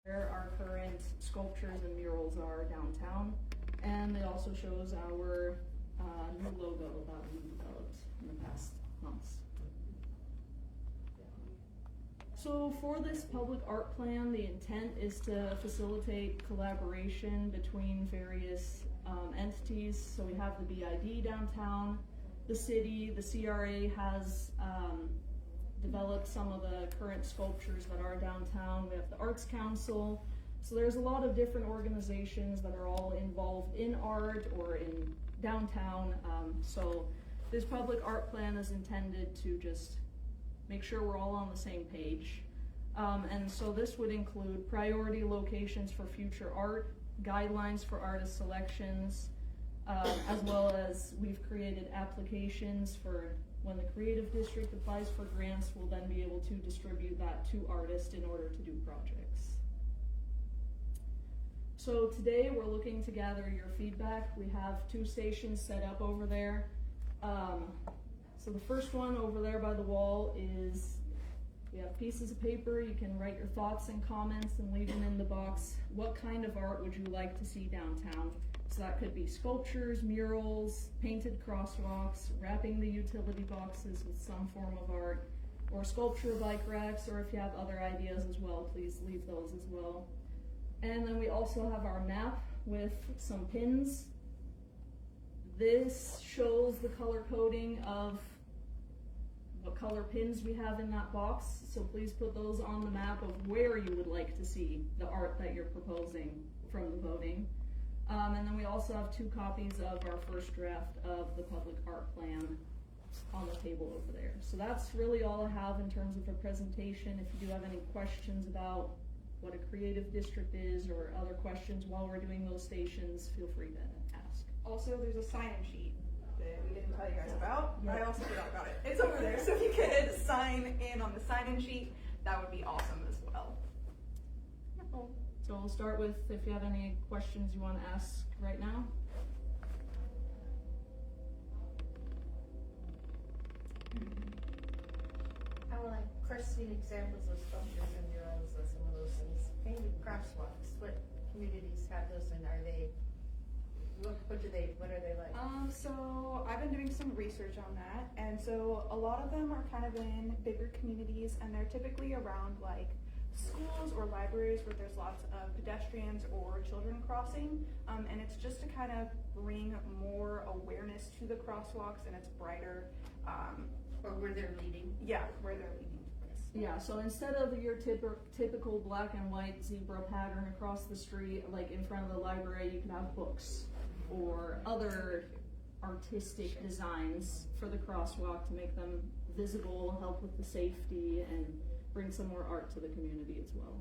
Where our current sculptures and murals are downtown, and it also shows our new logo that we developed in the past months. So for this public art plan, the intent is to facilitate collaboration between various entities. So we have the BID downtown, the city, the CRA has developed some of the current sculptures that are downtown. We have the Arts Council. So there's a lot of different organizations that are all involved in art or in downtown. So this public art plan is intended to just make sure we're all on the same page. And so this would include priority locations for future art, guidelines for artist selections, as well as we've created applications for when the creative district applies for grants, we'll then be able to distribute that to artists in order to do projects. So today we're looking to gather your feedback. We have 2 stations set up over there. So the first one over there by the wall is, we have pieces of paper. You can write your thoughts and comments and leave them in the box. What kind of art would you like to see downtown? So that could be sculptures, murals, painted crosswalks, wrapping the utility boxes with some form of art, or sculpture bike racks, or if you have other ideas as well, please leave those as well. And then we also have our map with some pins. This shows the color coding of what color pins we have in that box, so please put those on the map of where you would like to see the art that you're proposing from the voting. And then we also have 2 copies of our first draft of the public art plan on the table over there. So that's really all I have in terms of a presentation. If you do have any questions about what a creative district is or other questions while we're doing those stations, feel free to ask. Also, there's a sign-in sheet that we didn't tell you guys about. Yep. I also forgot about it. It's over there, so if you could sign in on the sign-in sheet, that would be awesome as well. So we'll start with if you have any questions you want to ask right now. I would like first see examples of sculptures and murals and some of those things. Painted crosswalks, what communities have those and are they, what are they like? So I've been doing some research on that, and so a lot of them are kind of in bigger communities, and they're typically around like schools or libraries where there's lots of pedestrians or children crossing, and it's just to kind of bring more awareness to the crosswalks, and it's brighter. Or where they're leading? Yeah, where they're leading. Yes. Yeah, so instead of your typical black and white zebra pattern across the street, like in front of the library, you can have books or other artistic designs for the crosswalk to make them visible, help with the safety, and bring some more art to the community as well.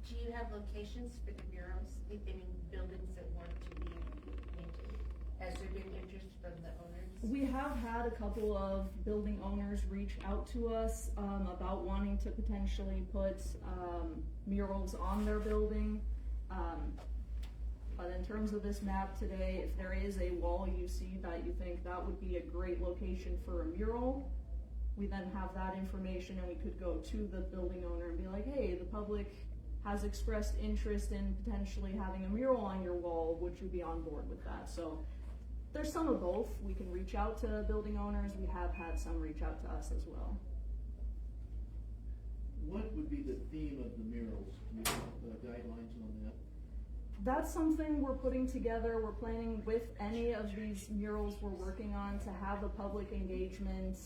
Do you have locations for the murals? I mean, buildings that want to be painted? Has there been interest from the owners? We have had a couple of building owners reach out to us about wanting to potentially put murals on their building. But in terms of this map today, if there is a wall you see that you think that would be a great location for a mural, we then have that information and we could go to the building owner and be like, hey, the public has expressed interest in potentially having a mural on your wall. Would you be on board with that? So there's some of both. We can reach out to building owners. We have had some reach out to us as well. What would be the theme of the murals? Do you have guidelines on that? That's something we're putting together. We're planning with any of these murals we're working on to have a public engagement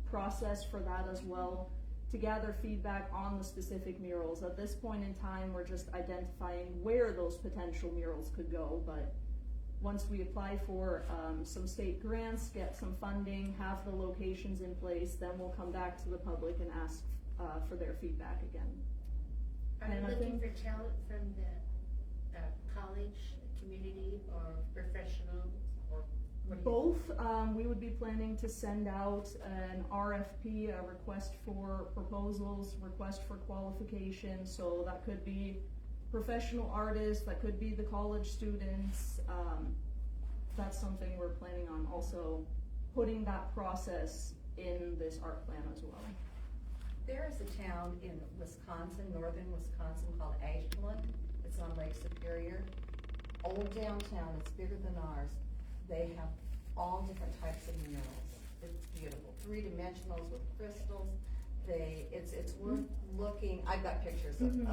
process for that as well, to gather feedback on the specific murals. At this point in time, we're just identifying where those potential murals could go, but once we apply for some state grants, get some funding, have the locations in place, then we'll come back to the public and ask for their feedback again. Are And you I looking think- for talent from the college, community, or professional, or what do you? Both. We would be planning to send out an RFP, a request for proposals, request for qualifications. So that could be professional artists, that could be the college students. That's something we're planning on also putting that process in this art plan as well. There is a town in Wisconsin, northern Wisconsin, called Ashland. It's on Lake Superior. Old downtown, it's bigger than ours. They have all different types of murals. It's beautiful, 3-dimensionals with crystals. It's worth looking. I've got pictures of them,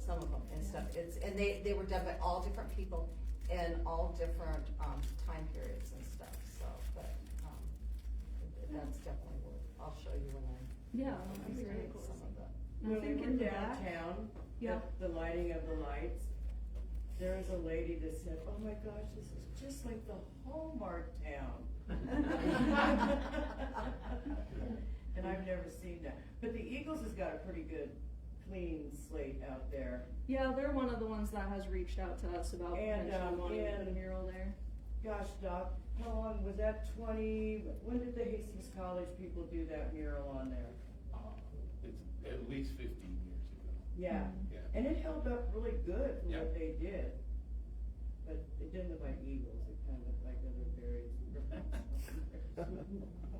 some of them and stuff. And they were done by all different people and all different time periods and stuff. So, but that's definitely worth. I'll show you when Yeah, I that'd be really cool. some of the. I When we think were in the back, downtown, Yeah. the lighting of the lights, there was a lady that said, "Oh my gosh, this is just like the Hallmark town." And I've never seen that. But the Eagles has got a pretty good, clean slate out there. yeah, they're one of the ones that has reached out to us about And, potentially wanting to put a and- mural there. Gosh, Doc, how long was that? When did the Hastings College people do that mural on there? It's at least 15 years ago. Yeah, Yeah. and it held up really good for Yeah. what they did. But it didn't look like eagles, it kind of looked like other berries.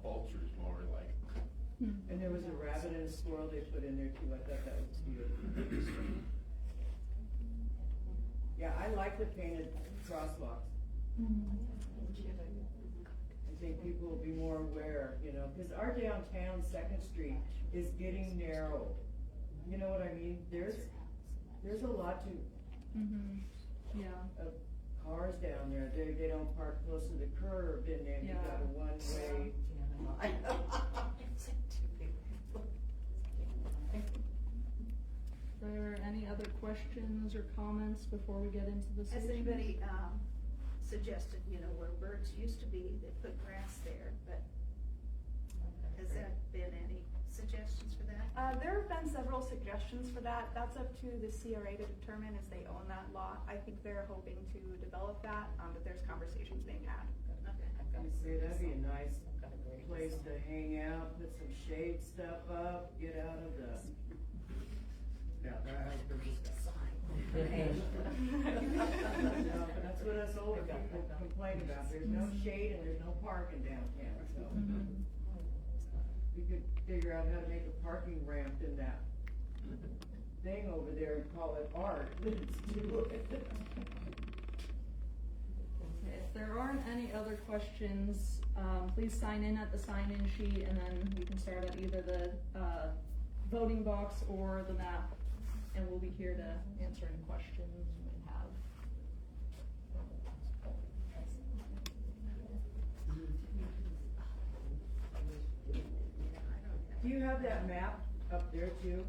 Vultures more like. And there was a rabbit and a squirrel they put in there too, I thought that was beautiful. Yeah, I like the painted crosswalks. I think people will be more aware, cause our downtown, Second Street, is getting narrow. You know what I mean? There's a lot Yeah. of cars down there, they don't park close to the curb, and then you got a one-way. Are there any other questions or comments before we get into the Has solutions? anybody, suggested, where birds used to be, they put grass there, but has that been any suggestions for that? There have been several suggestions for that. That's up to the CRA to determine as they own that lot. I think they're hoping to develop that, but there's conversations being had. Okay. I say that'd be a nice place to hang out, put some shade stuff up, get out of the. Yeah, that has been discussed. No, that's what us older people complain about, there's no shade and there's no parking downtown, so. We could figure out how to make a parking ramp in that thing over there and call it art. Let's do it. Okay, if there aren't any other questions, please sign in at the sign-in sheet, and then we can start at either the voting box or the map, and we'll be here to answer any questions you may have. Do you have that map up there too?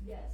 Yes.